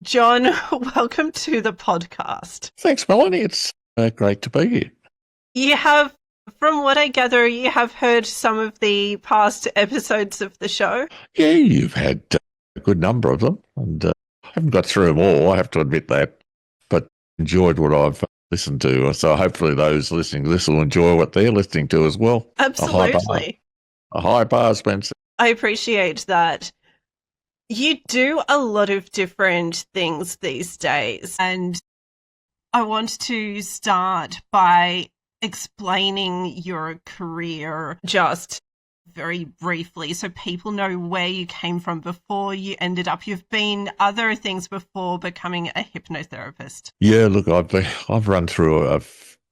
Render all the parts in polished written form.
John, welcome to the podcast. Thanks, Melanie. It's great to be here. You have, from what I gather, you have heard some of the past episodes of the show. Yeah, you've had a good number of them, and I haven't got through them all, I have to admit that, but enjoyed what I've listened to. So hopefully those listening to this will enjoy what they're listening to as well. Absolutely. A high bar, Spencer. I appreciate that. You do a lot of different things these days, and I want to start by explaining your career just very briefly so people know where you came from before you ended up. You've been other things before becoming a hypnotherapist. Yeah, look, I've run through a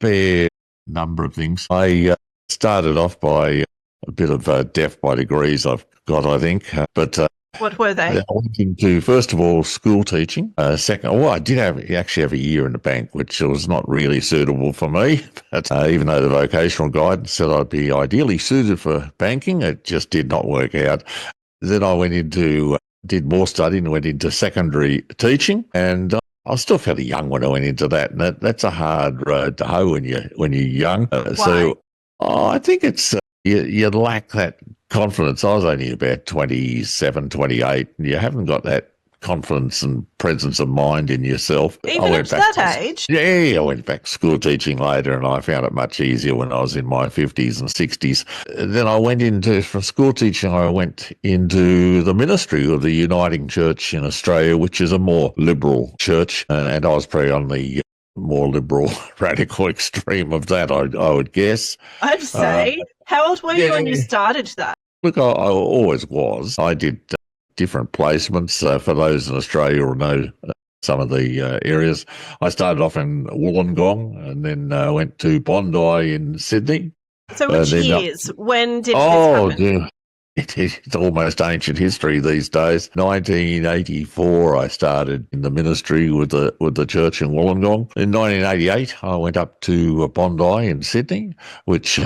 fair number of things. I started off by a bit of deaf by degrees I've got, I think, but what were they? I went into, first of all, school teaching. Second, I did actually have a year in the bank, which was not really suitable for me. But even though the vocational guidance said I'd be ideally suited for banking, it just did not work out. Then I did more studying, went into secondary teaching, and I was still fairly young when I went into that. And that's a hard road to hoe when you're young. So I think it's you lack that confidence. I was only about 27, 28, and you haven't got that confidence and presence of mind in yourself. Even at that age? Yeah, I went back to school teaching later, and I found it much easier when I was in my 50s and 60s. Then from school teaching, I went into the ministry of the Uniting Church in Australia, which is a more liberal church, and I was probably on the more liberal, radical extreme of that, I would guess. I'd say. How old were you when you started that? Look, I always was. I did different placements. For those in Australia who know some of the areas, I started off in Wollongong and then went to Bondi in Sydney. So which years? When did this happen? Dear. It's almost ancient history these days. 1984, I started in the ministry with the church in Wollongong. In 1988, I went up to Bondi in Sydney, which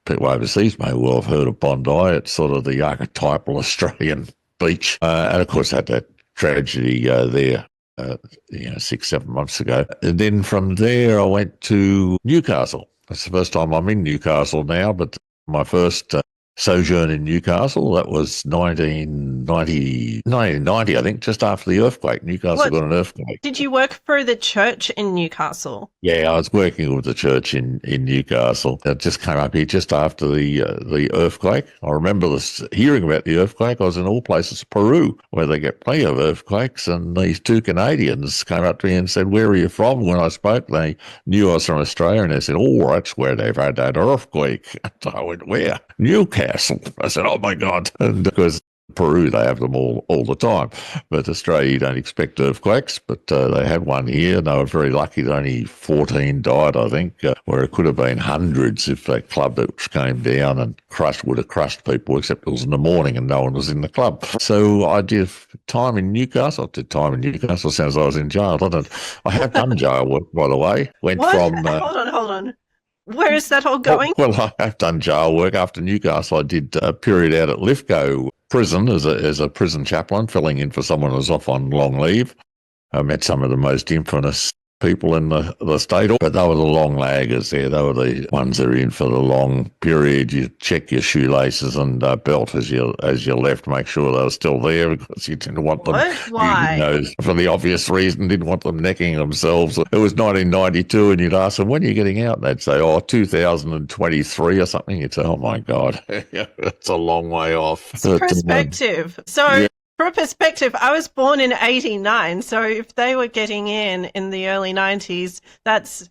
people overseas may well have heard of Bondi. It's sort of the archetypal Australian beach. And of course, had that tragedy there 6-7 months ago. And then from there, I went to Newcastle. That's the first time I'm in Newcastle now, but my first sojourn in Newcastle, that was 1990, I think, just after the earthquake. Newcastle got an earthquake. Did you work for the church in Newcastle? Yeah, I was working with the church in Newcastle. It just came up here just after the earthquake. I remember hearing about the earthquake. I was in all places, Peru, where they get plenty of earthquakes, and these two Canadians came up to me and said, "Where are you from?" When I spoke, they knew I was from Australia, and they said, "Oh, that's where they've had that earthquake." I went, "Where?" "Newcastle." I said, "Oh my God." And because Peru, they have them all the time. But Australia, you don't expect earthquakes, but they had one here, and they were very lucky that only 14 died, I think, where it could have been hundreds if that club that came down and would have crushed people, except it was in the morning and no one was in the club. So I did time in Newcastle. Sounds like I was in jail, doesn't it? I have done jail work, by the way. Hold on. Where is that all going? Well, I have done jail work. After Newcastle, I did a period out at Lithgow Prison as a prison chaplain, filling in for someone who was off on long leave. I met some of the most infamous people in the state, but they were the long laggers there. They were the ones that are in for the long period. You check your shoelaces and belt as you left, make sure they were still there, because you didn't want them. Why? For the obvious reason, didn't want them necking themselves. It was 1992, and you'd ask them, "When are you getting out?" And they'd say, 2023 or something. You'd say, "Oh my God, that's a long way off." It's perspective. For perspective, I was born in 89, so if they were getting in the early 90s, that's,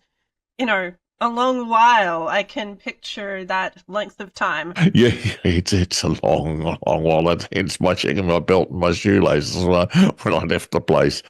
a long while. I can picture that length of time. Yeah, it's a long while. That's hence my checking my belt and my shoelaces when I left the place.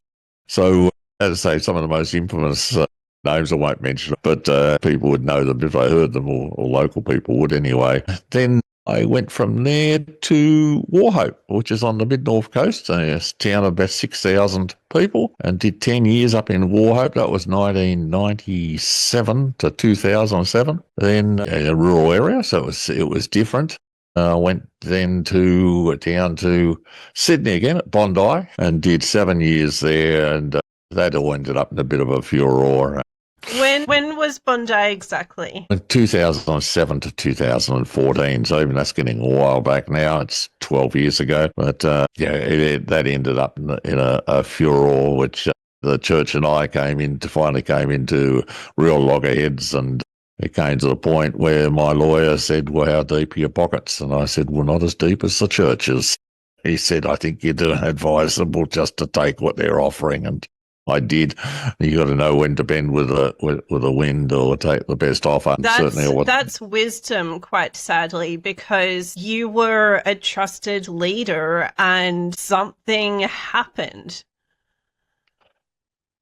So, as I say, some of the most infamous names I won't mention, but people would know them if I heard them, or local people would anyway. Then I went from there to Wauchope, which is on the mid-north coast, a town of about 6,000 people, and did 10 years up in Wauchope. That was 1997 to 2007. Then a rural area, so it was different. I went then down to Sydney again at Bondi and did 7 years there, and that all ended up in a bit of a furore. When was Bondi exactly? 2007 to 2014, so even that's getting a while back now. It's 12 years ago. But that ended up in a furore, which the church and I finally came into real loggerheads, and it came to the point where my lawyer said, well, how deep are your pockets? And I said, well, not as deep as the church's. He said, I think you'd advisable just to take what they're offering. And I did. You got to know when to bend with a wind or take the best offer. That's wisdom, quite sadly, because you were a trusted leader and something happened.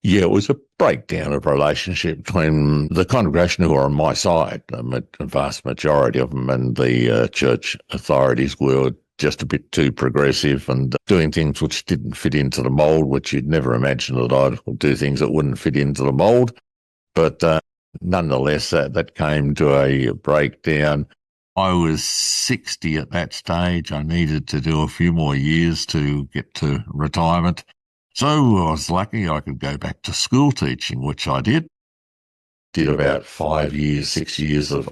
Yeah, it was a breakdown of relationship between the congregation who were on my side, the vast majority of them, and the church authorities were just a bit too progressive and doing things which didn't fit into the mould, which you'd never imagine that I'd do things that wouldn't fit into the mould. But nonetheless, that came to a breakdown. I was 60 at that stage. I needed to do a few more years to get to retirement. So I was lucky I could go back to school teaching, which I did. Did about 5 years, 6 years of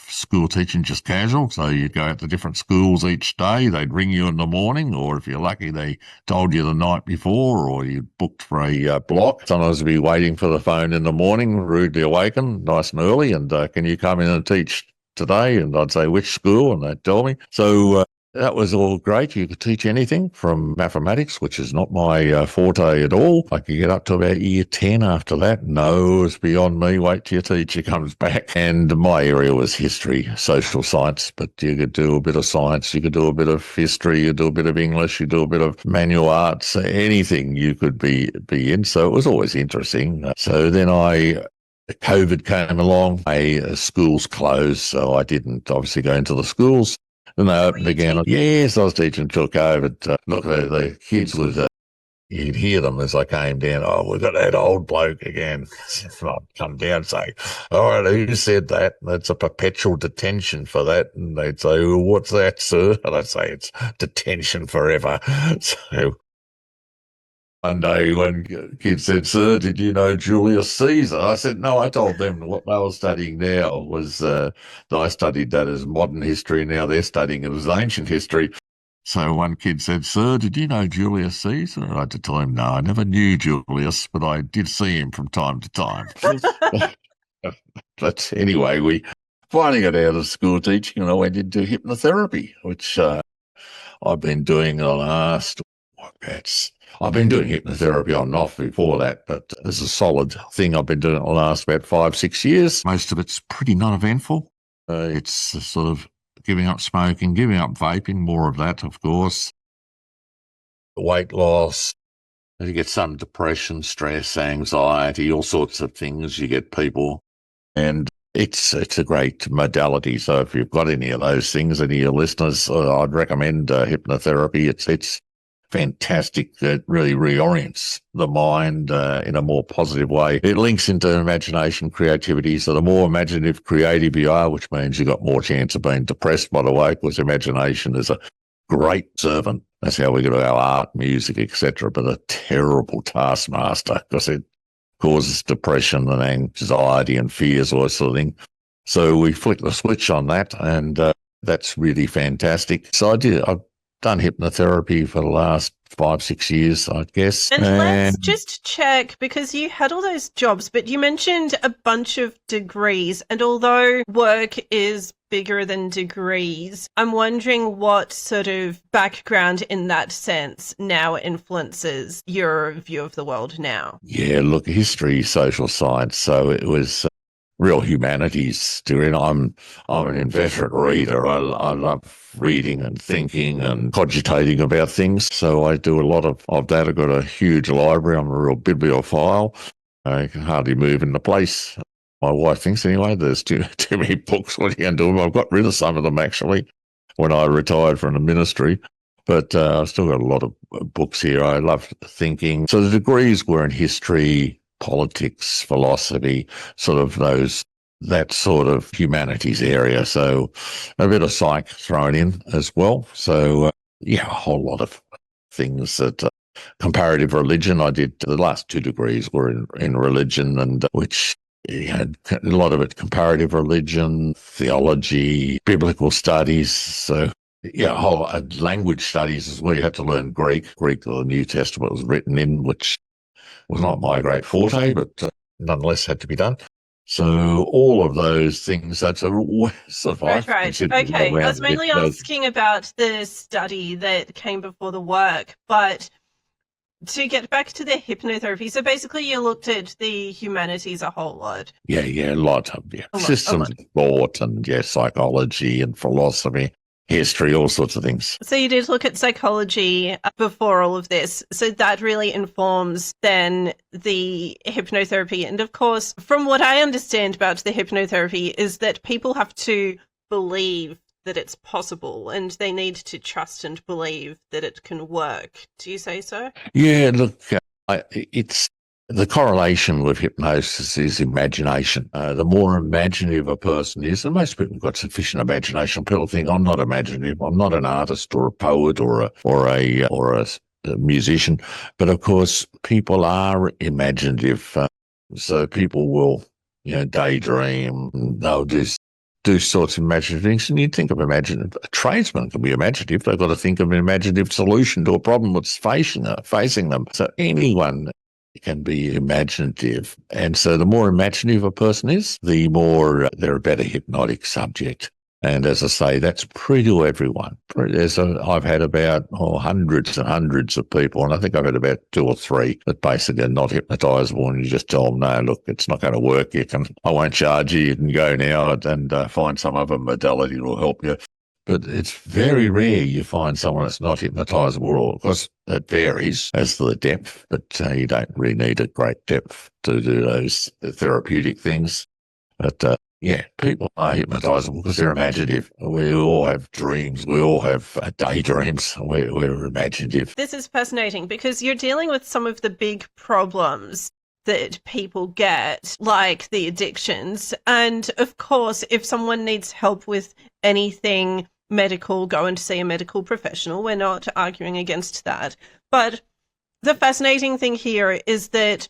school teaching, just casual. So you'd go out to different schools each day. They'd ring you in the morning, or if you're lucky, they told you the night before, or you booked for a block. Sometimes I'd be waiting for the phone in the morning, rudely awakened, nice and early, and can you come in and teach today? And I'd say, which school? And they'd tell me. So that was all great. You could teach anything from mathematics, which is not my forte at all. I could get up to about year 10 after that. No, it's beyond me. Wait till your teacher comes back. And my area was history, social science, but you could do a bit of science, you could do a bit of history, you could do a bit of English, you could do a bit of manual arts, anything you could be in. So it was always interesting. So then COVID came along, schools closed, so I didn't obviously go into the schools. Then they opened again. Yes, I was teaching until COVID. Look, the kids would, you'd hear them as I came down. Oh, we've got that old bloke again. I'd come down and say, all right, who said that? That's a perpetual detention for that. And they'd say, well, what's that, sir? And I'd say, it's detention forever. So one day when kids said, sir, did you know Julius Caesar? I said, no, I told them what they were studying now was, I studied that as modern history. Now they're studying it as ancient history. So one kid said, sir, did you know Julius Caesar? And I had to tell him, no, I never knew Julius, but I did see him from time to time. But anyway, we finally got out of school teaching and I went into hypnotherapy, which I've been doing I've been doing hypnotherapy on and off before that, but this is a solid thing I've been doing the last about 5, 6 years. Most of it's pretty non-eventful. It's sort of giving up smoking, giving up vaping, more of that, of course. Weight loss. You get some depression, stress, anxiety, all sorts of things. You get people, and it's a great modality. So if you've got any of those things, any of your listeners, I'd recommend hypnotherapy. It's fantastic. It really reorients the mind in a more positive way. It links into imagination, creativity. So the more imaginative, creative you are, which means you've got more chance of being depressed, by the way, because imagination is a great servant. That's how we get our art, music, etc. But a terrible taskmaster because it causes depression and anxiety and fears, all that sort of thing. So we flick the switch on that, and that's really fantastic. So I've done hypnotherapy for the last 5, 6 years, I guess. And let's just check, because you had all those jobs, but you mentioned a bunch of degrees. And although work is bigger than degrees, I'm wondering what sort of background in that sense now influences your view of the world now. Yeah, look, history, social science. So it was real humanities. I'm an inveterate reader. I love reading and thinking and cogitating about things. So I do a lot of that. I've got a huge library. I'm a real bibliophile. I can hardly move into place. My wife thinks anyway, there's too many books. What are you going to do? I've got rid of some of them actually when I retired from the ministry. But I've still got a lot of books here. I love thinking. So the degrees were in history, politics, philosophy, sort of that sort of humanities area. So a bit of psych thrown in as well. So, yeah, a whole lot of things that comparative religion. I did the last 2 degrees were in religion, and which had a lot of it comparative religion, theology, biblical studies. So yeah, whole language studies as well. You had to learn Greek. The New Testament was written in, which was not my great forte, but nonetheless had to be done. So all of those things, that's a sort of Right. Okay. I was mainly asking about the study that came before the work, but to get back to the hypnotherapy, so basically you looked at the humanities a whole lot. Yeah, a lot of systems of thought and psychology and philosophy, history, all sorts of things. So you did look at psychology before all of this. So that really informs then the hypnotherapy. And of course, from what I understand about the hypnotherapy is that people have to believe that it's possible and they need to trust and believe that it can work. Do you say so? Yeah, look, it's the correlation with hypnosis is imagination. The more imaginative a person is, and most people have got sufficient imagination. People think I'm not imaginative. I'm not an artist or a poet or a musician. But of course, people are imaginative. So people will, daydream. They'll do sorts of imaginative things. And you think of imaginative, a tradesman can be imaginative. They've got to think of an imaginative solution to a problem that's facing them. So anyone can be imaginative. And so the more imaginative a person is, the more they're a better hypnotic subject. And as I say, that's pretty to everyone. I've had about hundreds and hundreds of people, and I think I've had about 2 or 3 that basically are not hypnotisable, and you just tell them, no, look, it's not going to work. I won't charge you. You can go now and find some other modality that will help you. But it's very rare you find someone that's not hypnotisable, because it varies as to the depth, but you don't really need a great depth to do those therapeutic things. But people are hypnotisable because they're imaginative. We all have dreams. We all have daydreams. We're imaginative. This is fascinating because you're dealing with some of the big problems that people get, like the addictions. And of course, if someone needs help with anything medical, go and see a medical professional. We're not arguing against that. But the fascinating thing here is that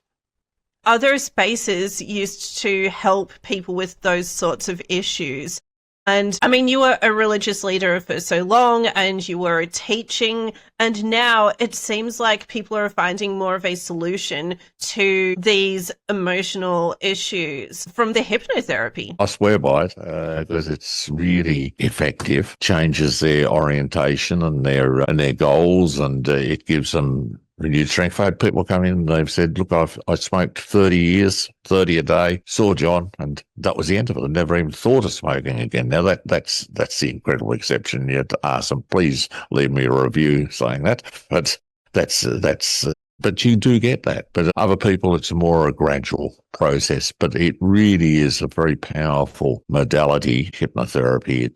other spaces used to help people with those sorts of issues. And I mean, you were a religious leader for so long and you were teaching, and now it seems like people are finding more of a solution to these emotional issues from the hypnotherapy. I swear by it because it's really effective, changes their orientation and their goals, and it gives them renewed strength. I had people come in and they've said, look, I smoked 30 years, 30 a day, saw John, and that was the end of it. I never even thought of smoking again. Now that's the incredible exception. You have to ask them, please leave me a review saying that. But but you do get that. But other people, it's more a gradual process. But it really is a very powerful modality, hypnotherapy,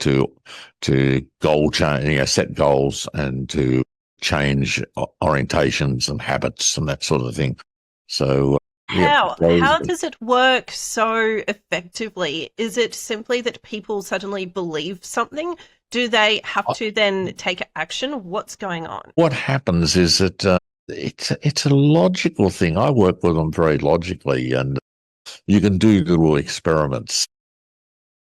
to goal change, set goals and to change orientations and habits and that sort of thing. So how does it work so effectively? Is it simply that people suddenly believe something? Do they have to then take action? What's going on? What happens is that it's a logical thing. I work with them very logically, and you can do little experiments,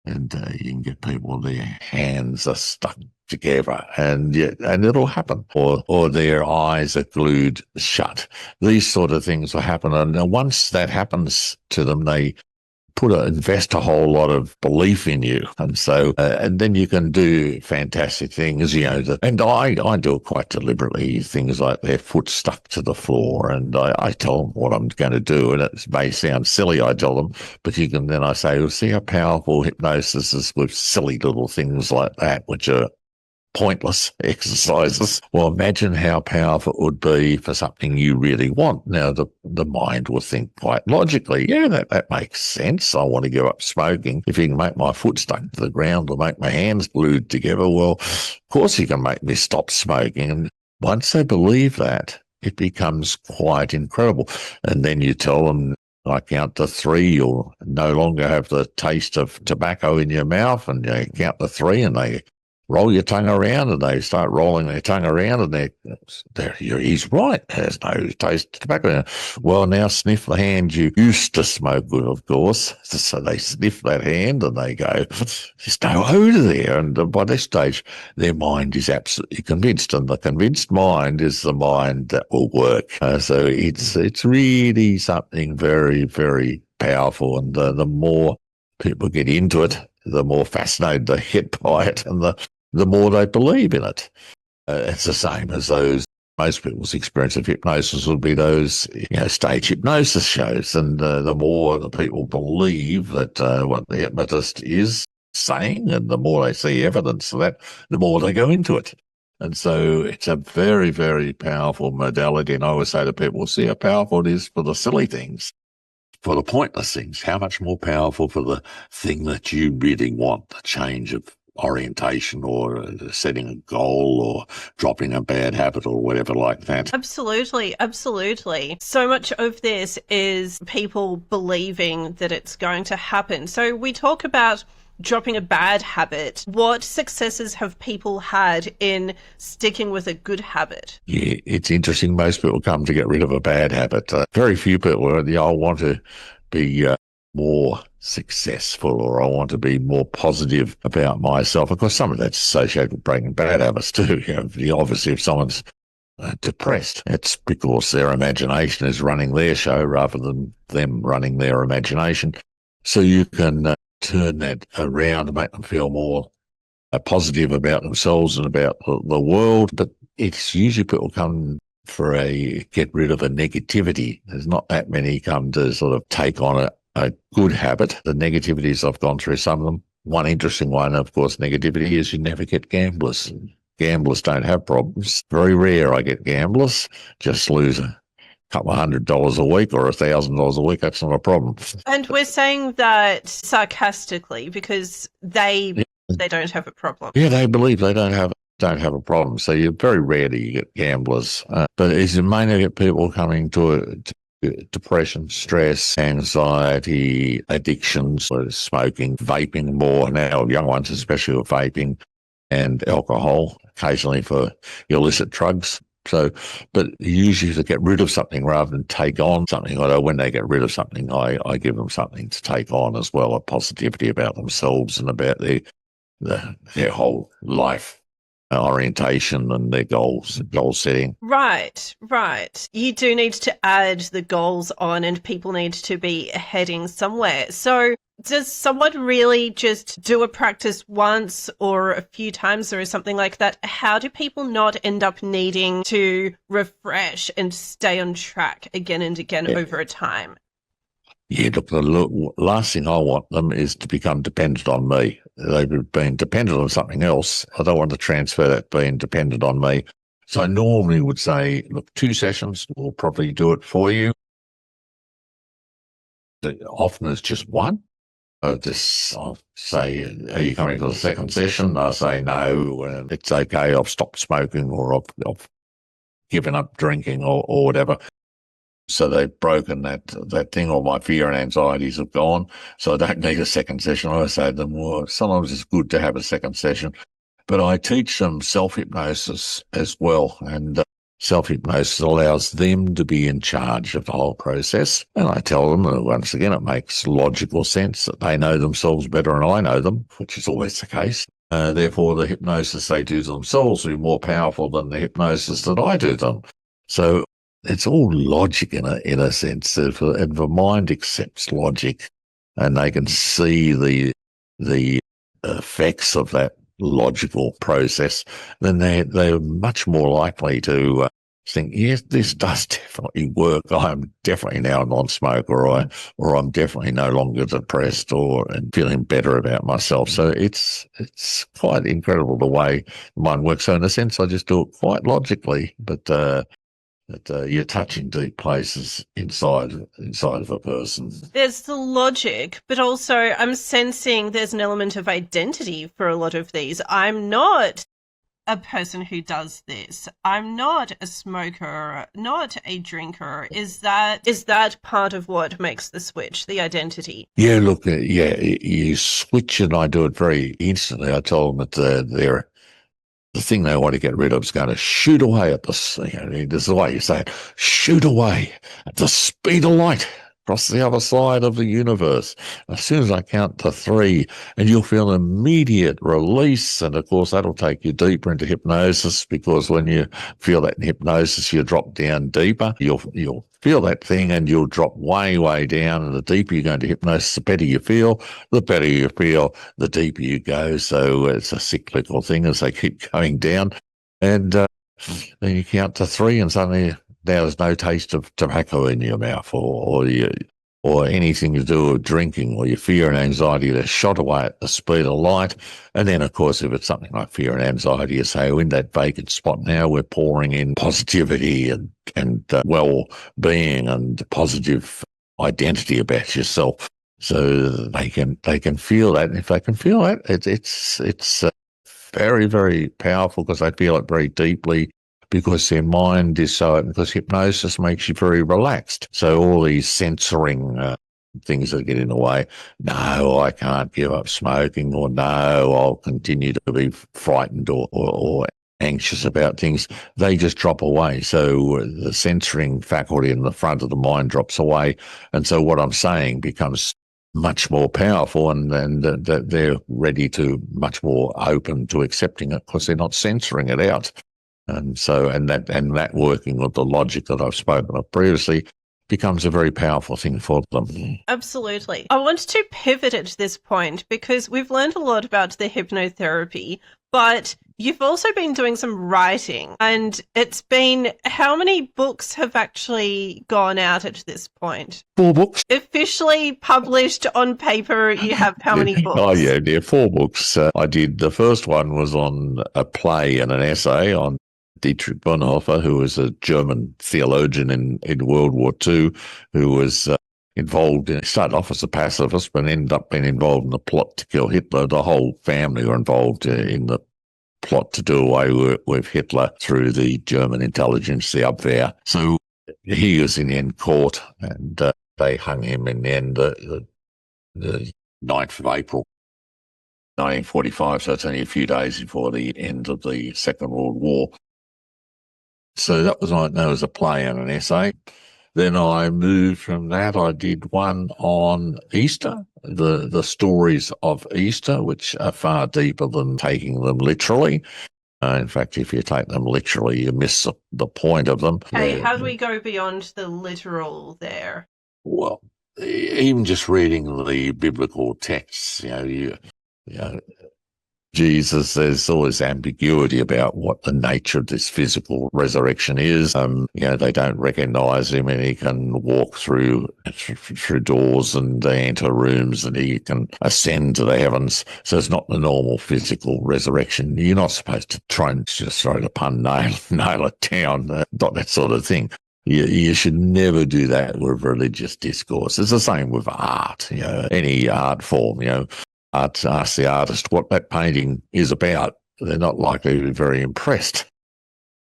and you can get people, their hands are stuck together and it'll happen, or their eyes are glued shut. These sort of things will happen, and once that happens to them, they invest a whole lot of belief in you, and so and then you can do fantastic things, and I do it quite deliberately, things like their foot stuck to the floor, and I tell them what I'm going to do, and it may sound silly, I tell them, but then I say, well, see how powerful hypnosis is with silly little things like that, which are pointless exercises. Well, imagine how powerful it would be for something you really want. Now, the mind will think quite logically, that makes sense. I want to give up smoking. If you can make my foot stuck to the ground or make my hands glued together, well, of course you can make me stop smoking. And once they believe that, it becomes quite incredible. And then you tell them, I count to three, you'll no longer have the taste of tobacco in your mouth, and you count to three, and they roll your tongue around, and they start rolling their tongue around, and he's right. There's no taste of tobacco. Well, now sniff the hand you used to smoke with, of course. So they sniff that hand, and they go, there's no odour there. And by this stage, their mind is absolutely convinced, and the convinced mind is the mind that will work. So it's really something very, very powerful, and the more people get into it, the more fascinated they get by it, and the more they believe in it. It's the same as most people's experience of hypnosis would be those, stage hypnosis shows. And the more the people believe that what the hypnotist is saying, and the more they see evidence of that, the more they go into it. And so it's a very, very powerful modality. And I always say to people, see how powerful it is for the silly things, for the pointless things, how much more powerful for the thing that you really want, the change of orientation, or setting a goal, or dropping a bad habit, or whatever like that. Absolutely, absolutely. So much of this is people believing that it's going to happen. So we talk about dropping a bad habit. What successes have people had in sticking with a good habit? Yeah, it's interesting. Most people come to get rid of a bad habit. Very few people I want to be more successful, or I want to be more positive about myself. Of course, some of that's associated with breaking bad habits too. Obviously, if someone's depressed, it's because their imagination is running their show rather than them running their imagination. So you can turn that around and make them feel more positive about themselves and about the world. But it's usually people come for get rid of a negativity. There's not that many come to sort of take on a good habit. The negativities, I've gone through some of them. One interesting one, of course, negativity is you never get gamblers. Gamblers don't have problems. Very rare I get gamblers. Just lose a couple of $100 a week or $1,000 a week. That's not a problem. And we're saying that sarcastically because they don't have a problem. Yeah, they believe they don't have a problem. So you're very rare that you get gamblers. But it's mainly get people coming to depression, stress, anxiety, addictions, smoking, vaping more now, young ones especially with vaping, and alcohol, occasionally for illicit drugs. So, but usually to get rid of something rather than take on something. Although when they get rid of something, I give them something to take on as well, a positivity about themselves and about their whole life orientation and their goal setting. Right. You do need to add the goals on, and people need to be heading somewhere. So does someone really just do a practice once or a few times or something like that? How do people not end up needing to refresh and stay on track again and again over a time? Yeah, look, the last thing I want them is to become dependent on me. They've been dependent on something else. I don't want to transfer that being dependent on me. So I normally would say, look, 2 sessions will probably do it for you. Often it's just one. I'll say, are you coming for the second session? I'll say no, and it's okay. I've stopped smoking, or I've given up drinking, or whatever. So they've broken that thing, or my fear and anxieties have gone. So I don't need a second session. I say to them, well, sometimes it's good to have a second session. But I teach them self-hypnosis as well. And self-hypnosis allows them to be in charge of the whole process. And I tell them that, once again, it makes logical sense that they know themselves better than I know them, which is always the case. Therefore, the hypnosis they do to themselves will be more powerful than the hypnosis that I do them. So it's all logic in a sense. If the mind accepts logic and they can see the effects of that logical process, then they're much more likely to think, yes, this does definitely work. I'm definitely now a non-smoker, or I'm definitely no longer depressed, and feeling better about myself. So it's quite incredible the way mine works. So in a sense, I just do it quite logically, but you're touching deep places inside of a person. There's the logic, but also I'm sensing there's an element of identity for a lot of these. I'm not a person who does this. I'm not a smoker, not a drinker. Is that part of what makes the switch, the identity? Yeah, look, you switch, and I do it very instantly. I tell them that the thing they want to get rid of is going to shoot away at this is the way you say it, shoot away at the speed of light across the other side of the universe. As soon as I count to 3, and you'll feel an immediate release. And of course, that'll take you deeper into hypnosis, because when you feel that in hypnosis, you drop down deeper. You'll feel that thing and you'll drop way, way down. And the deeper you go into hypnosis, the better you feel. The better you feel, the deeper you go. So it's a cyclical thing as they keep going down. And then you count to 3, and suddenly now there's no taste of tobacco in your mouth, or anything to do with drinking, or your fear and anxiety, they're shot away at the speed of light. And then, of course, if it's something like fear and anxiety, you say, oh, in that vacant spot now, we're pouring in positivity and well-being and positive identity about yourself. So they can feel that. And if they can feel that, it's very, very powerful, because they feel it very deeply, because their mind is so open, because hypnosis makes you very relaxed. So all these censoring things that get in the way, no, I can't give up smoking, or no, I'll continue to be frightened or anxious about things, they just drop away. So the censoring faculty in the front of the mind drops away. And so what I'm saying becomes much more powerful, and they're ready to, much more open to accepting it, because they're not censoring it out. And so, and that working with the logic that I've spoken of previously becomes a very powerful thing for them. Absolutely. I want to pivot at this point, because we've learned a lot about the hypnotherapy, but you've also been doing some writing, and it's been, how many books have actually gone out at this point? 4 books. Officially published on paper, you have how many books? Oh, yeah, 4 books. I did, the first one was on a play and an essay on Dietrich Bonhoeffer, who was a German theologian in World War II, who was started off as a pacifist, but ended up being involved in the plot to kill Hitler. The whole family were involved in the plot to do away with Hitler through the German intelligence, the Abwehr. So he was in the end caught, and they hung him in the end, the 9th of April, 1945. So it's only a few days before the end of the Second World War. So that was known as a play and an essay. Then I moved from that. I did one on Easter, the stories of Easter, which are far deeper than taking them literally. In fact, if you take them literally, you miss the point of them. Okay, how do we go beyond the literal there? Well, even just reading the biblical texts, you know, Jesus, there's always ambiguity about what the nature of this physical resurrection is. They don't recognize him, and he can walk through doors and enter rooms, and he can ascend to the heavens. So it's not the normal physical resurrection. You're not supposed to try and just throw the pun, nail it down, not that sort of thing. You should never do that with religious discourse. It's the same with art, any art form, ask the artist what that painting is about. They're not likely to be very impressed.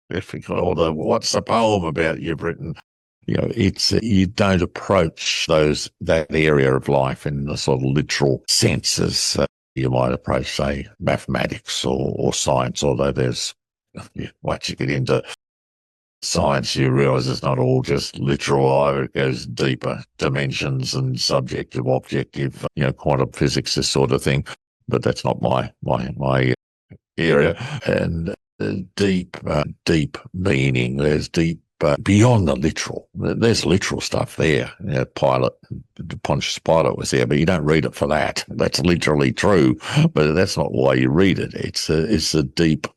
What's the poem about you've written? It's you don't approach that area of life in the sort of literal sense as you might approach, say, mathematics or science. Although once you get into science, you realise it's not all just literal either. It goes deeper dimensions and subjective, objective, quantum physics, this sort of thing. But that's not my area. And deep meaning. There's deep beyond the literal. There's literal stuff there. Pontius Pilate was there, but you don't read it for that. That's literally true, but that's not why you read it. It's a deep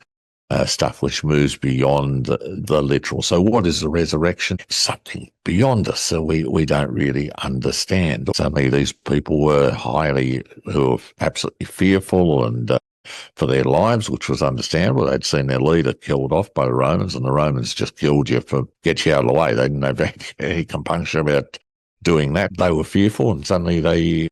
stuff which moves beyond the literal. So what is the resurrection? It's something beyond us, so we don't really understand. Suddenly these people were who were absolutely fearful and for their lives, which was understandable. They'd seen their leader killed off by the Romans, and the Romans just killed you get you out of the way. They didn't have any compunction about doing that. They were fearful, and suddenly they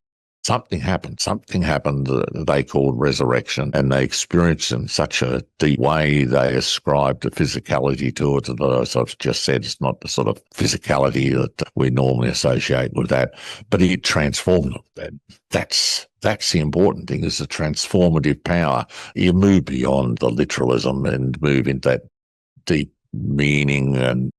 something happened. Something happened that they called resurrection, and they experienced in such a deep way. They ascribed a physicality to it that, as I've just said, it's not the sort of physicality that we normally associate with that, but it transformed them. That's the important thing, is the transformative power. You move beyond the literalism and move into that deep meaning and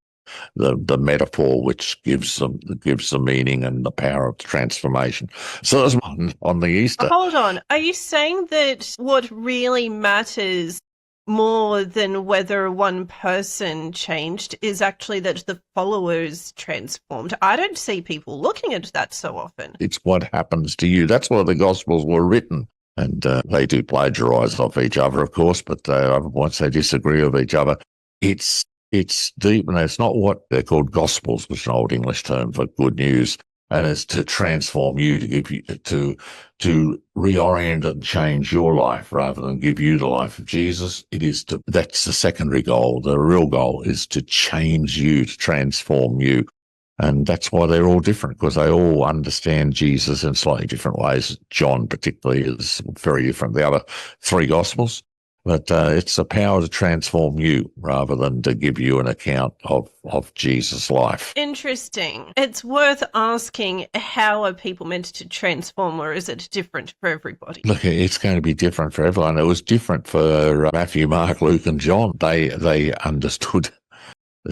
the metaphor, which gives the meaning and the power of transformation. So that's on the Easter. Hold on. Are you saying that what really matters more than whether one person changed is actually that the followers transformed? I don't see people looking at that so often. It's what happens to you. That's why the Gospels were written. And they do plagiarise off each other, of course, but once they disagree with each other, it's deep, and it's not what they're called Gospels, which is an old English term for good news, and it's to transform you, to give you, to reorient and change your life rather than give you the life of Jesus. That's the secondary goal. The real goal is to change you, to transform you. And that's why they're all different, because they all understand Jesus in slightly different ways. John particularly is very different than the other three Gospels. But it's the power to transform you rather than to give you an account of Jesus' life. Interesting. It's worth asking, how are people meant to transform, or is it different for everybody? Look, it's going to be different for everyone. It was different for Matthew, Mark, Luke, and John. They understood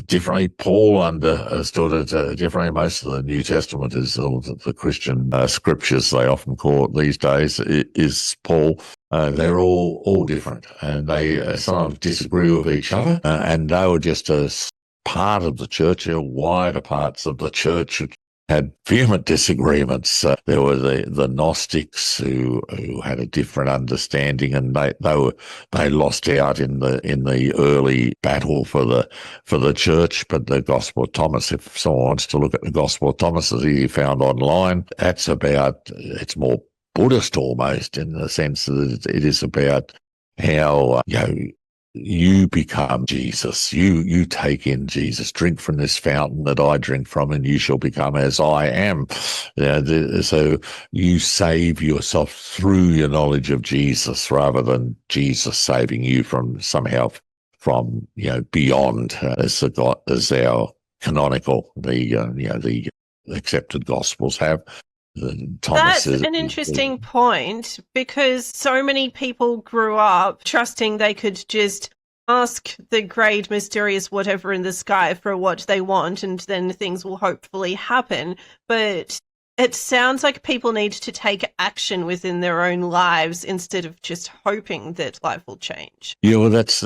differently. Paul understood it differently. Most of the New Testament is the Christian scriptures, they often call it these days, is Paul. They're all different, and they sometimes disagree with each other, and they were just a part of the church. There were wider parts of the church which had vehement disagreements. There were the Gnostics who had a different understanding, and they lost out in the early battle for the church. But the Gospel of Thomas, if someone wants to look at the Gospel of Thomas that you found online, it's more Buddhist almost, in the sense that it is about how you become Jesus. You take in Jesus. Drink from this fountain that I drink from, and you shall become as I am. So you save yourself through your knowledge of Jesus, rather than Jesus saving you from beyond, as our canonical the accepted Gospels have. That's an interesting point, because so many people grew up trusting they could just ask the great mysterious whatever in the sky for what they want, and then things will hopefully happen. But it sounds like people need to take action within their own lives instead of just hoping that life will change. Yeah, well, that's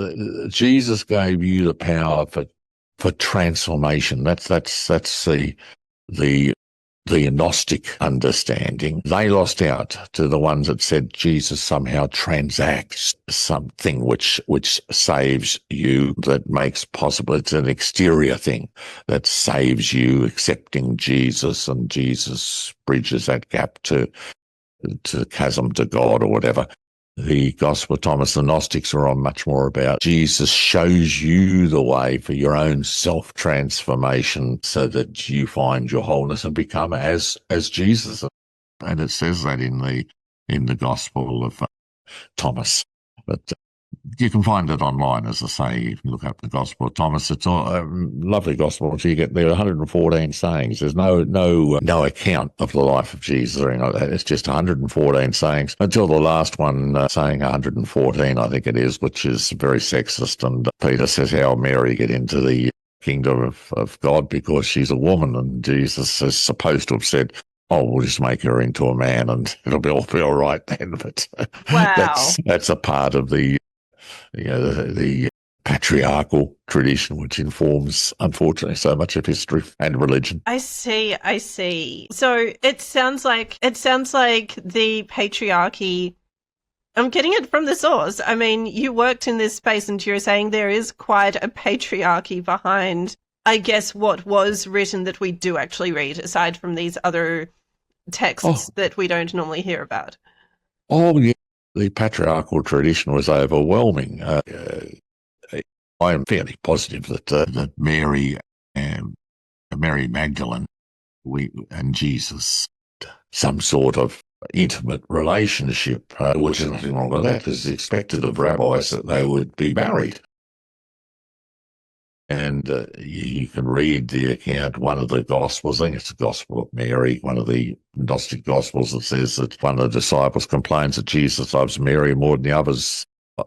Jesus gave you the power for transformation. That's the Gnostic understanding. They lost out to the ones that said Jesus somehow transacts something which saves you, that makes possible. It's an exterior thing that saves you, accepting Jesus, and Jesus bridges that gap to chasm to God or whatever. The Gospel of Thomas, the Gnostics, are on much more about Jesus shows you the way for your own self-transformation, so that you find your wholeness and become as Jesus. And it says that in the Gospel of Thomas. But you can find it online, as I say. You can look up the Gospel of Thomas. It's a lovely gospel. You get there 114 sayings. There's no account of the life of Jesus or anything like that. It's just 114 sayings, until the last one saying 114, I think it is, which is very sexist. And Peter says, how Mary get into the kingdom of God because she's a woman? And Jesus is supposed to have said, oh, we'll just make her into a man and it'll be all right then. But Wow. that's a part of the patriarchal tradition, which informs, unfortunately, so much of history and religion. I see. So it sounds like the patriarchy. I'm getting it from the source. I mean, you worked in this space, and you're saying there is quite a patriarchy behind, I guess, what was written that we do actually read, aside from these other texts that we don't normally hear about. Oh, yeah. The patriarchal tradition was overwhelming. I am fairly positive that Mary Magdalene, and Jesus, some sort of intimate relationship, which is nothing wrong with that. It's expected of rabbis that they would be married. And you can read the account, one of the Gospels, I think it's the Gospel of Mary, one of the Gnostic Gospels, that says that one of the disciples complains that Jesus loves Mary more than the others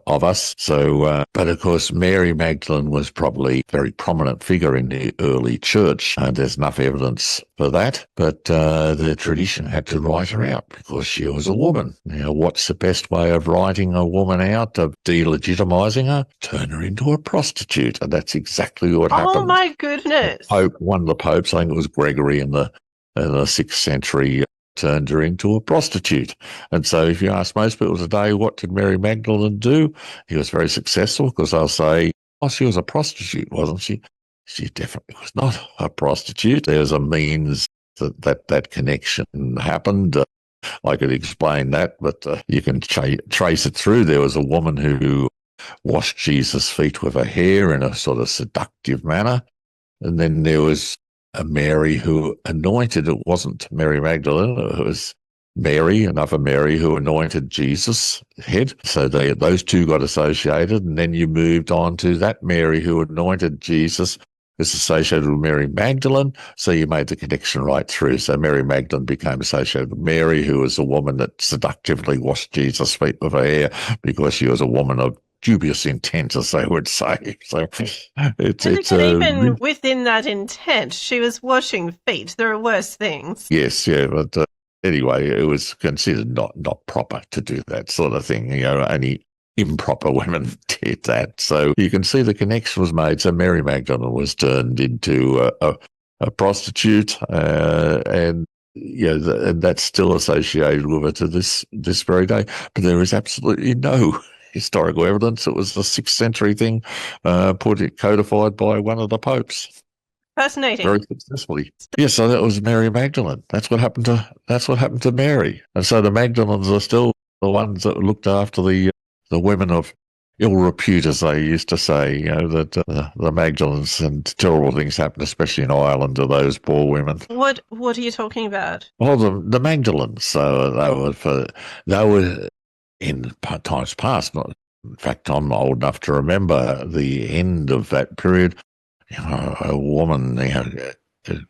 of us. So, but of course, Mary Magdalene was probably a very prominent figure in the early church, and there's enough evidence for that. But the tradition had to write her out because she was a woman. Now, what's the best way of writing a woman out, of delegitimizing her? Turn her into a prostitute, and that's exactly what happened. Oh my goodness! One of the popes, I think it was Gregory in the 6th century, turned her into a prostitute. And so if you ask most people today, what did Mary Magdalene do? He was very successful, because they'll say, oh, she was a prostitute, wasn't she? She definitely was not a prostitute. There's a means that connection happened. I could explain that, but you can trace it through. There was a woman who washed Jesus' feet with her hair in a sort of seductive manner. And then there was a Mary who anointed, it wasn't Mary Magdalene, it was Mary, another Mary, who anointed Jesus' head. So those two got associated, and then you moved on to that Mary who anointed Jesus is associated with Mary Magdalene, so you made the connection right through. So Mary Magdalene became associated with Mary, who was a woman that seductively washed Jesus' feet with her hair because she was a woman of dubious intent, as they would say. So even within that intent, she was washing feet. There are worse things. Yes, yeah, but anyway, it was considered not proper to do that sort of thing. Only improper women did that. So you can see the connection was made. So Mary Magdalene was turned into a prostitute, and and that's still associated with her to this very day. But there is absolutely no historical evidence. It was the 6th century thing, codified by one of the popes. Fascinating. Very successfully. Yes, so that was Mary Magdalene. That's what happened to Mary. And so the Magdalenes are still the ones that looked after the women of ill repute, as they used to say. That the Magdalenes, and terrible things happened, especially in Ireland, to those poor women. What are you talking about? Well, the Magdalenes. So they were in times past. In fact, I'm old enough to remember the end of that period. A woman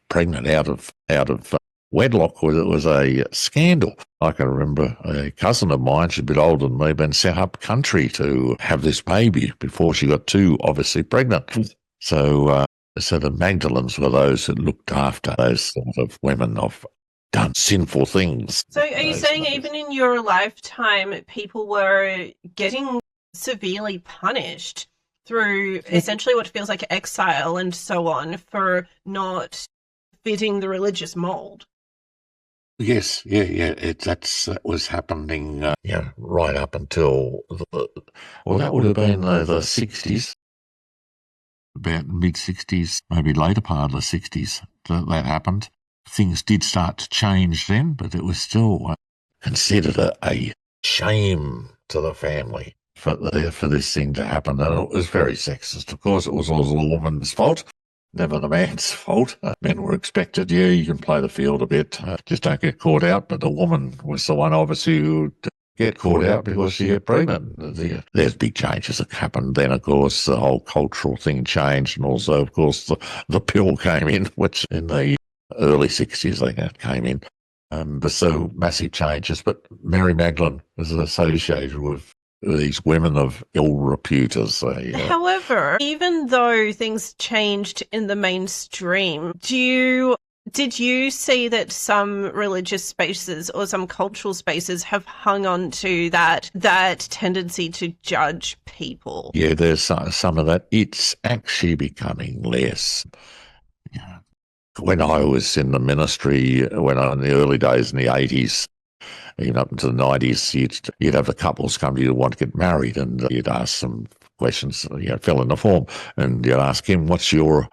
pregnant out of wedlock was a scandal. I can remember a cousin of mine, she's a bit older than me, been sent up country to have this baby before she got too obviously pregnant. So the Magdalenes were those that looked after those sort of women of done sinful things. So are you saying even in your lifetime, people were getting severely punished through essentially what feels like exile and so on for not fitting the religious mold? Yes, that was happening, right up until that would have been the 60s, about mid-60s, maybe later part of the 60s that happened. Things did start to change then, but it was still considered a shame to the family for this thing to happen. And it was very sexist. Of course, it was all the woman's fault, never the man's fault. Men were expected, you can play the field a bit, just don't get caught out. But the woman was the one, obviously, who get caught out because she got pregnant. There's big changes that happened. Then, of course, the whole cultural thing changed, and also, of course, the pill came in, which in the early 60s they came in. So massive changes. But Mary Magdalene was associated with these women of ill repute, as they... However, even though things changed in the mainstream, did you see that some religious spaces or some cultural spaces have hung on to that tendency to judge people? Yeah, there's some of that. It's actually becoming less. When I was in the ministry, in the early days in the 80s, even up into the 90s, you'd have the couples come to you who want to get married, and you'd ask some questions, fill in the form, and you'd ask him, what's your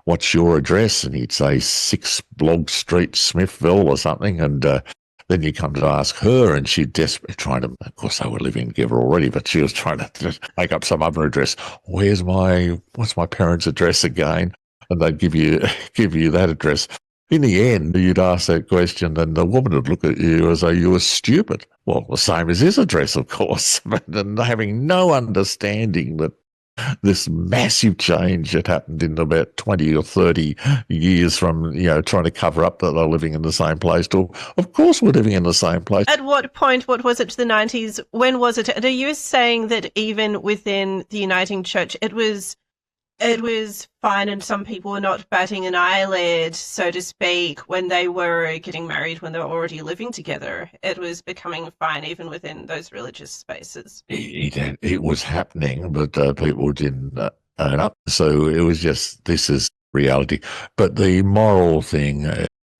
address? And he'd say 6 Blog Street, Smithville or something, and then you come to ask her, and she'd desperately trying to, of course they were living together already, but she was trying to make up some other address. What's my parents' address again? And they'd give you that address. In the end, you'd ask that question and the woman would look at you as though you were stupid. Well, the same as his address, of course, but having no understanding that this massive change that happened in about 20 or 30 years from, trying to cover up that they're living in the same place to, of course, we're living in the same place. At what point, what was it, the 90s? When was it? And are you saying that even within the Uniting Church, it was fine and some people were not batting an eyelid, so to speak, when they were getting married, when they were already living together? It was becoming fine even within those religious spaces. It was happening, but people didn't own up. So it was just, this is reality. But the moral thing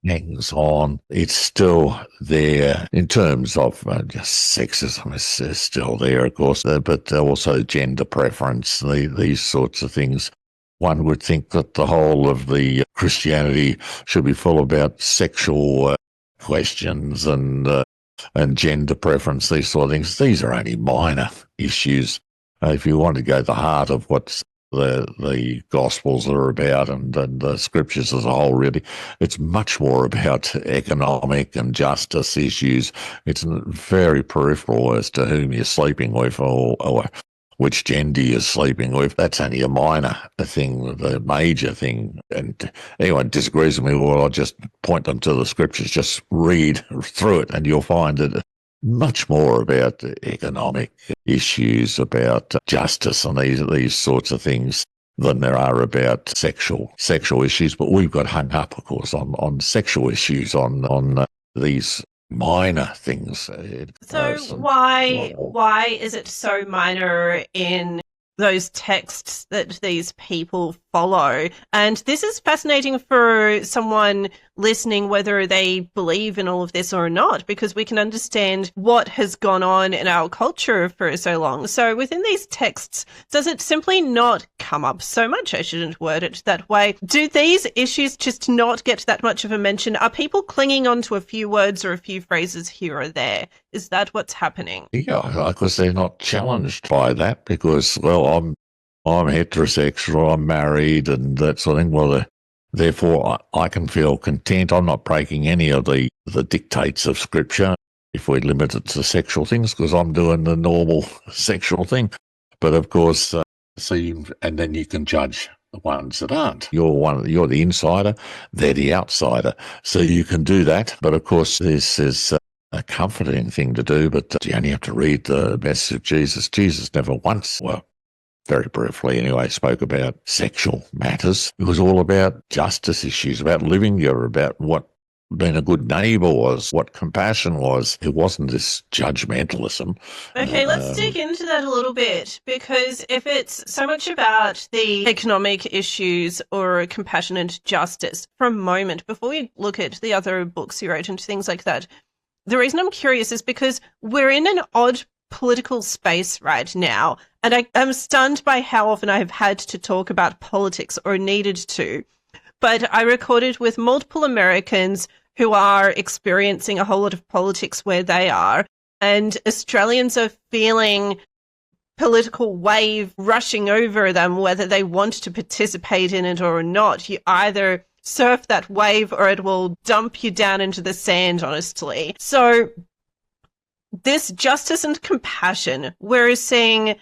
hangs on. It's still there in terms of just sexism is still there, of course, but also gender preference, these sorts of things. One would think that the whole of the Christianity should be full about sexual questions and gender preference, these sort of things. These are only minor issues. If you want to go to the heart of what the Gospels are about and the Scriptures as a whole, really, it's much more about economic and justice issues. It's very peripheral as to whom you're sleeping with or which gender you're sleeping with. That's only a minor thing. The major thing, and anyone disagrees with me, well, I'll just point them to the Scriptures, just read through it and you'll find it much more about economic issues, about justice and these sorts of things than there are about sexual issues. But we've got hung up, of course, on sexual issues, on these minor things. So why is it so minor in those texts that these people follow? And this is fascinating for someone listening, whether they believe in all of this or not, because we can understand what has gone on in our culture for so long. So within these texts, does it simply not come up so much? I shouldn't word it that way. Do these issues just not get that much of a mention? Are people clinging on to a few words or a few phrases here or there? Is that what's happening? Yeah, because they're not challenged by that because, well, I'm heterosexual, I'm married and that sort of thing. Well, therefore, I can feel content. I'm not breaking any of the dictates of Scripture if we limit it to sexual things because I'm doing the normal sexual thing. But of course, and then you can judge the ones that aren't. You're the insider, they're the outsider. So you can do that. But of course, this is a comforting thing to do, but you only have to read the message of Jesus. Jesus never once, well, very briefly anyway, spoke about sexual matters. It was all about justice issues, about living together, about what being a good neighbour was, what compassion was. It wasn't this judgmentalism. Okay, let's dig into that a little bit, because if it's so much about the economic issues or compassion and justice, for a moment, before we look at the other books you wrote and things like that, the reason I'm curious is because we're in an odd political space right now, and I am stunned by how often I have had to talk about politics or needed to. But I recorded with multiple Americans who are experiencing a whole lot of politics where they are, and Australians are feeling political wave rushing over them, whether they want to participate in it or not. You either surf that wave or it will dump you down into the sand, honestly. So this justice and compassion, we're seeing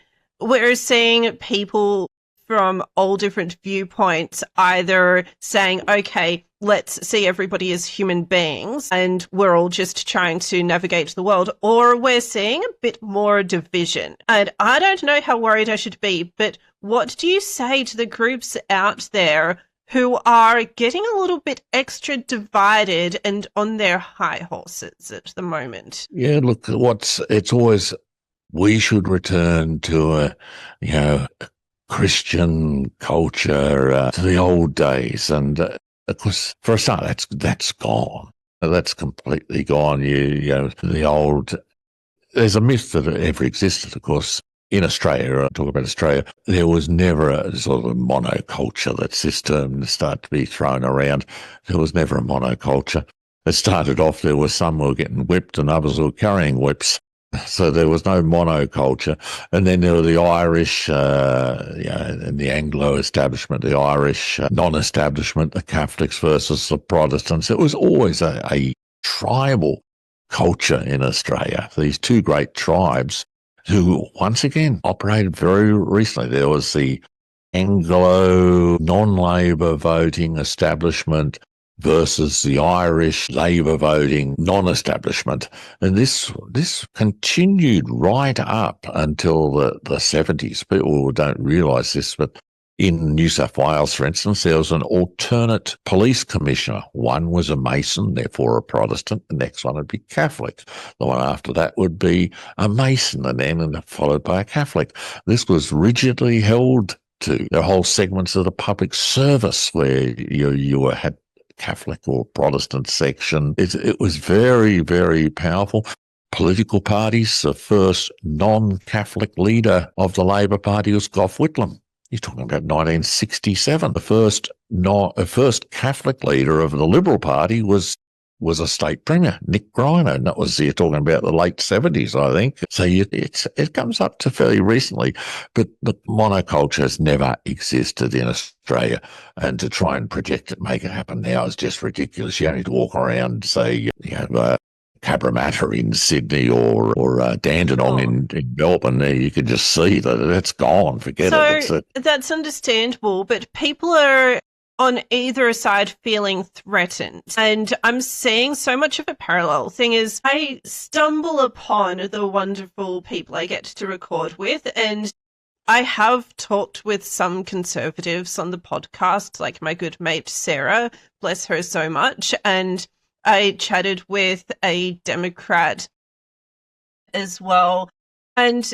people from all different viewpoints either saying, okay, let's see everybody as human beings and we're all just trying to navigate the world, or we're seeing a bit more division. And I don't know how worried I should be, but what do you say to the groups out there who are getting a little bit extra divided and on their high horses at the moment? Yeah, look, it's always, we should return to a Christian culture, to the old days. And of course, for a start, that's gone. That's completely gone. The old, there's a myth that ever existed, of course. In Australia, I talk about Australia, there was never a sort of a monoculture. That's this term that started to be thrown around. There was never a monoculture. It started off, there were some who were getting whipped and others who were carrying whips. So there was no monoculture. And then there were the Irish, and the Anglo establishment, the Irish non-establishment, the Catholics versus the Protestants. It was always a tribal culture in Australia. These two great tribes who, once again, operated very recently. There was the Anglo non-Labor voting establishment versus the Irish Labor voting non-establishment. And this continued right up until the 70s. People don't realise this, but in New South Wales, for instance, there was an alternate police commissioner. One was a Mason, therefore a Protestant. The next one would be Catholic. The one after that would be a Mason, and then followed by a Catholic. This was rigidly held to. There are whole segments of the public service where you had Catholic or Protestant section. It was very, very powerful. Political parties, the first non-Catholic leader of the Labor Party was Gough Whitlam. You're talking about 1967. The first Catholic leader of the Liberal Party was a state premier, Nick Greiner, and that was, you're talking about the late 70s, I think. So it comes up to fairly recently, but the monoculture has never existed in Australia, and to try and project it, make it happen now is just ridiculous. You only need to walk around, say, Cabramatta in Sydney or Dandenong in Melbourne. You can just see that it's gone. Forget it. That's understandable, but people are on either side feeling threatened. And I'm seeing so much of a parallel thing is I stumble upon the wonderful people I get to record with, and I have talked with some conservatives on the podcast, like my good mate Sarah, bless her so much, and I chatted with a Democrat as well. And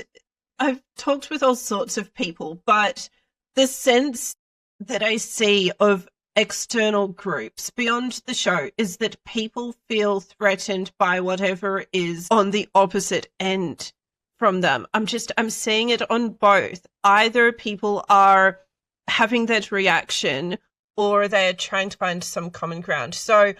I've talked with all sorts of people, but the sense that I see of external groups beyond the show is that people feel threatened by whatever is on the opposite end from them. I'm seeing it on both. Either people are having that reaction or they're trying to find some common ground. So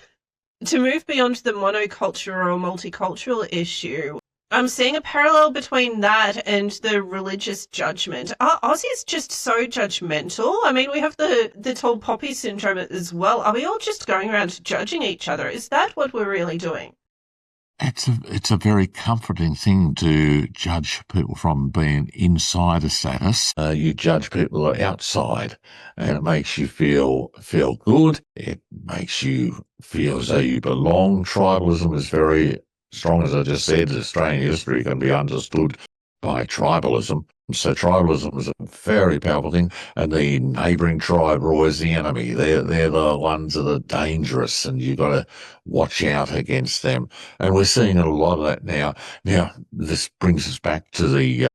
to move beyond the monocultural or multicultural issue, I'm seeing a parallel between that and the religious judgment. Are Aussies just so judgmental? I mean, we have the tall poppy syndrome as well. Are we all just going around judging each other? Is that what we're really doing? It's a very comforting thing to judge people from being inside a status. You judge people who are outside, and it makes you feel good. It makes you feel as though you belong. Tribalism is very strong, as I just said. Australian history can be understood by tribalism. So tribalism is a very powerful thing, and the neighbouring tribe are always the enemy. They're the ones that are dangerous, and you've got to watch out against them. And we're seeing a lot of that now. Now, this brings us back to the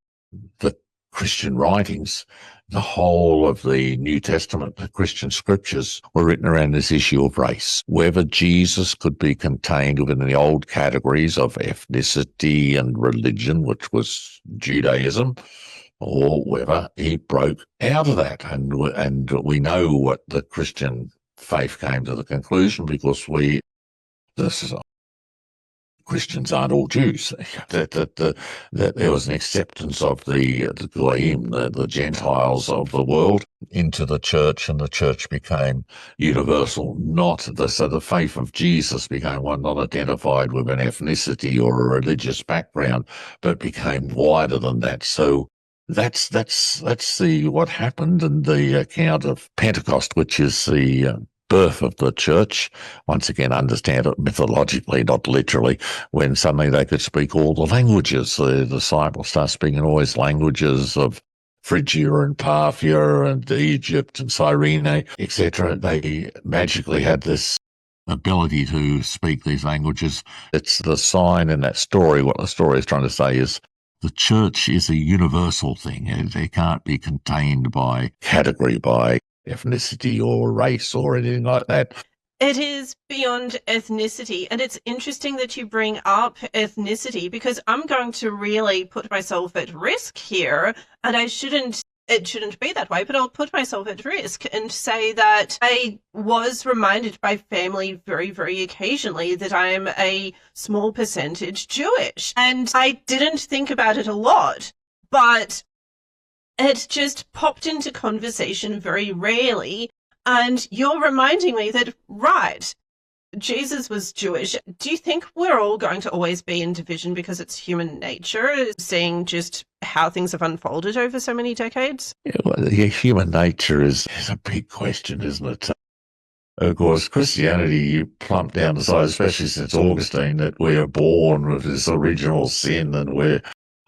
Christian writings. The whole of the New Testament, the Christian scriptures, were written around this issue of race. Whether Jesus could be contained within the old categories of ethnicity and religion, which was Judaism, or whether he broke out of that. And we know what the Christian faith came to the conclusion, because Christians aren't all Jews. That there was an acceptance of the Goyim, the Gentiles of the world, into the church, and the church became universal. So the faith of Jesus became one not identified with an ethnicity or a religious background, but became wider than that. So that's what happened in the account of Pentecost, which is the birth of the church. Once again, understand it mythologically, not literally, when suddenly they could speak all the languages. The disciples start speaking all these languages of Phrygia and Parthia and Egypt and Cyrene, etc. They magically had this ability to speak these languages. It's the sign in that story. What the story is trying to say is the church is a universal thing. It can't be contained by category, by ethnicity or race or anything like that. It is beyond ethnicity, and it's interesting that you bring up ethnicity, because I'm going to really put myself at risk here, and I shouldn't it shouldn't be that way, but I'll put myself at risk and say that I was reminded by family very, very occasionally that I am a small percentage Jewish. And I didn't think about it a lot, but it just popped into conversation very rarely. And you're reminding me that, right, Jesus was Jewish. Do you think we're all going to always be in division because it's human nature, seeing just how things have unfolded over so many decades? Yeah, well, human nature is a big question, isn't it? Of course, Christianity, you plump down the side, especially since Augustine, that we are born with this original sin and we're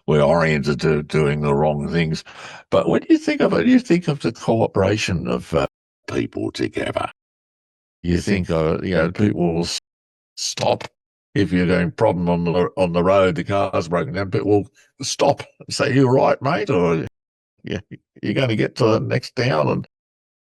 oriented to doing the wrong things. But when you think of it, you think of the cooperation of people together. You think, people will stop if you're going problem on the road, the car's broken down. People will stop and say, "You're right, mate," or you're going to get to the next town.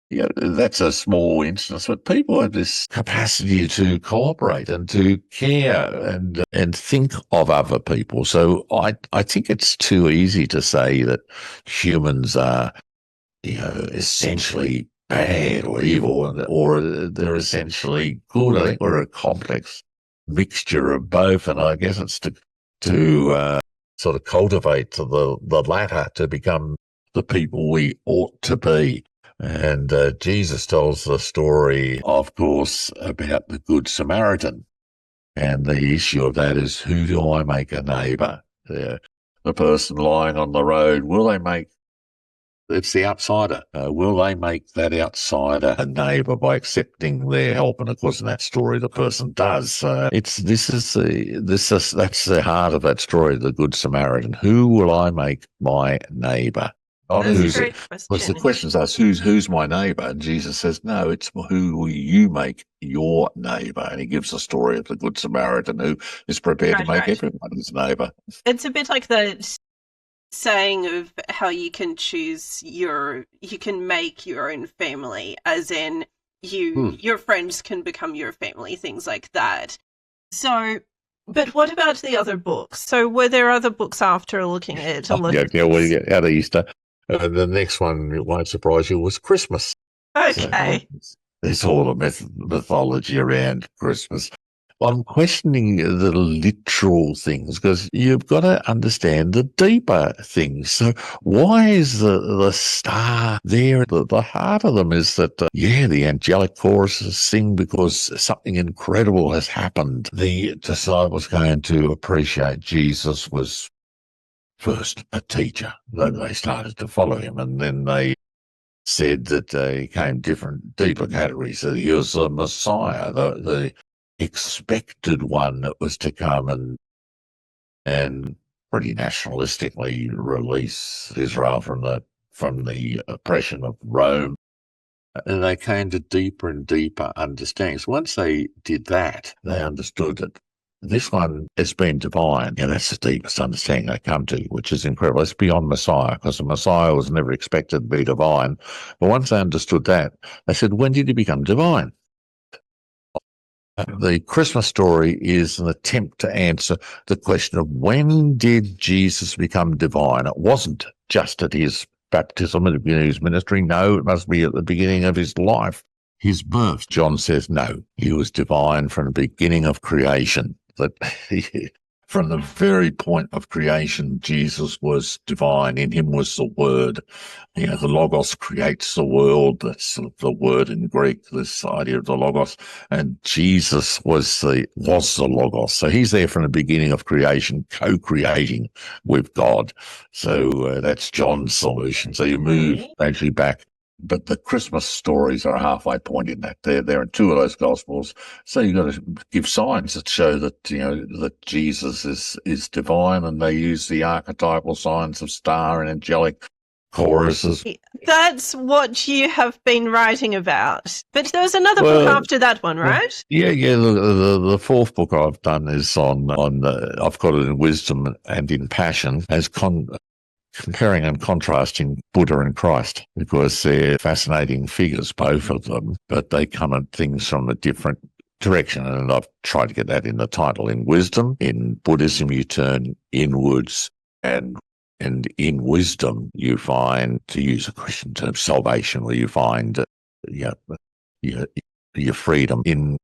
And that's a small instance, but people have this capacity to cooperate and to care and think of other people. So I think it's too easy to say that humans are, essentially bad or evil, or they're essentially good. I think we're a complex mixture of both, and I guess it's to sort of cultivate the latter to become the people we ought to be. And Jesus tells the story, of course, about the Good Samaritan. And the issue of that is, who do I make a neighbour? The person lying on the road, it's the outsider. Will they make that outsider a neighbour by accepting their help? And of course, in that story, the person does. That's the heart of that story, the Good Samaritan. Who will I make my neighbour? That's a great question. Because the question is, who's my neighbour? And Jesus says, no, it's who will you make your neighbour? And he gives the story of the Good Samaritan who is prepared to make everyone his neighbour. It's a bit like the saying of how you can make your own family, as in your friends can become your family, things like that. So, but what about the other books? So were there other books after looking at a lot of get out of Easter. The next one, it won't surprise you, was Christmas. Okay. So, there's all the mythology around Christmas. I'm questioning the literal things because you've got to understand the deeper things. So why is the star there? The heart of them is that, the angelic choruses sing because something incredible has happened. The disciples going to appreciate Jesus was first a teacher. They started to follow him, and then they said that he came deeper categories. So he was the Messiah, the expected one that was to come and pretty nationalistically release Israel from the oppression of Rome. And they came to deeper and deeper understandings. Once they did that, they understood that this one has been divine. That's the deepest understanding they come to, which is incredible. It's beyond Messiah, because the Messiah was never expected to be divine. But once they understood that, they said, when did he become divine? The Christmas story is an attempt to answer the question of when did Jesus become divine? It wasn't just at his baptism, at the beginning of his ministry. No, it must be at the beginning of his life, his birth. John says, no, he was divine from the beginning of creation. That from the very point of creation, Jesus was divine. In him was the Word. The Logos creates the world. That's the word in Greek, this idea of the Logos. And Jesus was the Logos. So he's there from the beginning of creation, co-creating with God. So that's John's solution. So you move actually back. But the Christmas stories are a halfway point in that. They're in two of those Gospels. So you've got to give signs that show that, that Jesus is divine, and they use the archetypal signs of star and angelic choruses. That's what you have been writing about. But there was another book after that one, right? Yeah. The fourth book I've done is on I've got it in Wisdom and in Passion, as comparing and contrasting Buddha and Christ, because they're fascinating figures, both of them, but they come at things from a different direction. And I've tried to get that in the title. In Wisdom, in Buddhism, you turn inwards and And in wisdom, you find, to use a Christian term, salvation, where you find your, your freedom. In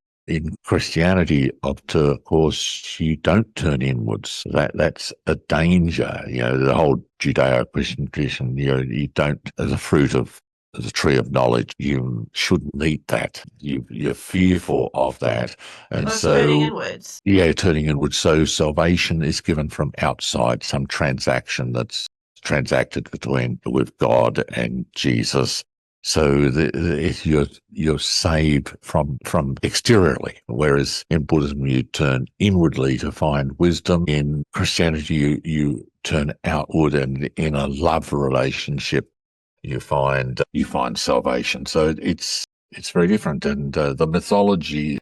Christianity, of course, you don't turn inwards. That's a danger. The whole Judeo-Christian tradition. You don't, as a fruit of the tree of knowledge, you shouldn't eat that. You're fearful of that, and turning inwards. Yeah, turning inwards. So salvation is given from outside, some transaction that's transacted with God and Jesus. So you're saved from exteriorly, whereas in Buddhism you turn inwardly to find wisdom. In Christianity you turn outward, and in a love relationship you find salvation. So it's very different, and the mythology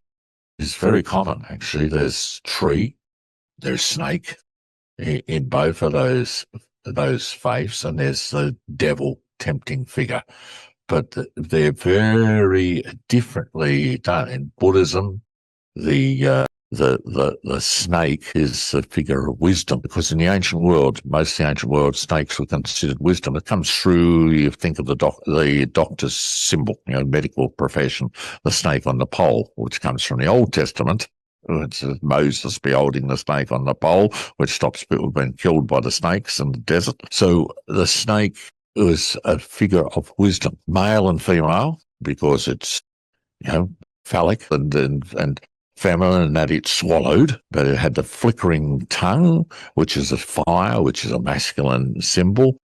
is very common. Actually, there's tree, there's snake in both of those faiths, and there's the devil tempting figure. But they're very differently done. In Buddhism, the snake is a figure of wisdom, because in the ancient world, most of the ancient world, snakes were considered wisdom. It comes through, you think of the doctor's symbol, medical profession, the snake on the pole, which comes from the Old Testament. It's Moses beholding the snake on the pole, which stops people being killed by the snakes in the desert. So the snake was a figure of wisdom, male and female, because it's, phallic and feminine, in that it swallowed, but it had the flickering tongue, which is a fire, which is a masculine symbol.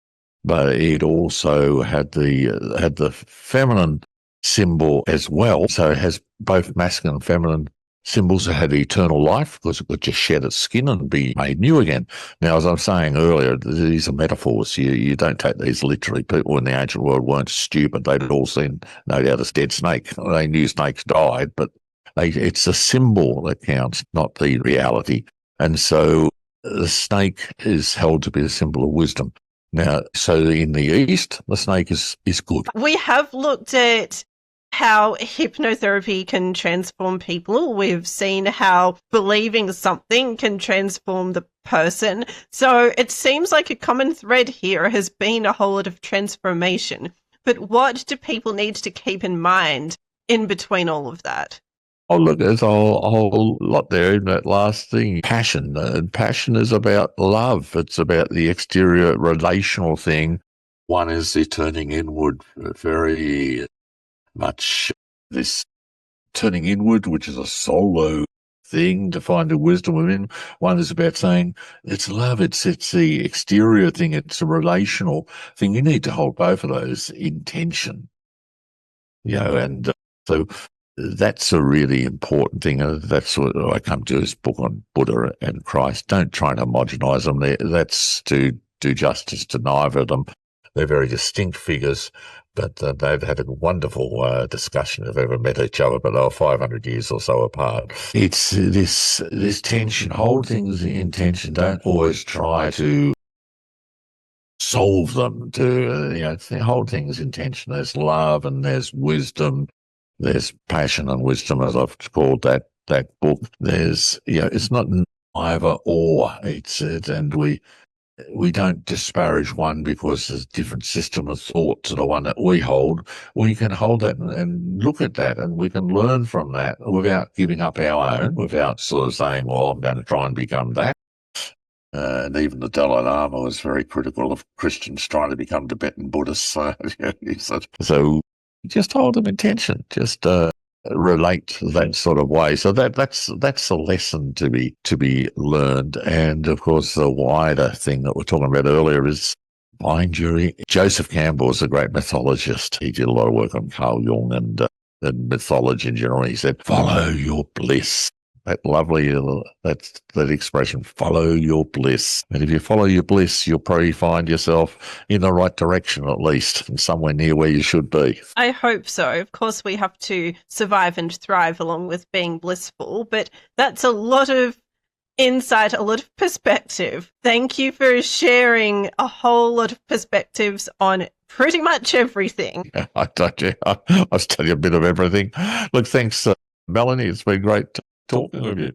But it also had the feminine symbol as well. So it has both masculine and feminine symbols. That had eternal life, because it could just shed its skin and be made new again. Now, as I was saying earlier, these are metaphors. You don't take these literally. People in the ancient world weren't stupid. They'd all seen, no doubt, a dead snake. They knew snakes died, but it's a symbol that counts, not the reality. And so the snake is held to be a symbol of wisdom. Now, so in the East, the snake is good. We have looked at how hypnotherapy can transform people. We've seen how believing something can transform the person. So it seems like a common thread here has been a whole lot of transformation. But what do people need to keep in mind in between all of that? Oh, look, there's a whole lot there in that last thing. Passion. And passion is about love. It's about the exterior relational thing. One is the turning inward, very much this turning inward, which is a solo thing to find the wisdom within. One is about saying it's love. It's the exterior thing. It's a relational thing. You need to hold both of those in tension, and so that's a really important thing. That's what I come to this book on Buddha and Christ. Don't try and homogenize them. That's to do justice to neither of them. They're very distinct figures, but they've had a wonderful discussion if they've ever met each other, but they were 500 years or so apart. It's this tension. Hold things in tension. Don't always try to solve them. Hold things in tension. There's love and there's wisdom. There's passion and wisdom, as I've called that book. There's, it's not either or. And we don't disparage one because there's a different system of thought to the one that we hold. We can hold that and look at that, and we can learn from that without giving up our own, without sort of saying, well, I'm going to try and become that. And even the Dalai Lama was very critical of Christians trying to become Tibetan Buddhists. So just hold them in tension. Just relate that sort of way. So that's a lesson to be learned. And of course, the wider thing that we're talking about earlier is find your. Joseph Campbell was a great mythologist. He did a lot of work on Carl Jung and mythology in general. He said, "Follow your bliss." That lovely, that expression, follow your bliss. And if you follow your bliss, you'll probably find yourself in the right direction, at least, and somewhere near where you should be. I hope so. Of course, we have to survive and thrive along with being blissful, but that's a lot of insight, a lot of perspective. Thank you for sharing a whole lot of perspectives on pretty much everything. I told you, I was telling you a bit of everything. Look, thanks, Melanie. It's been great talking with you.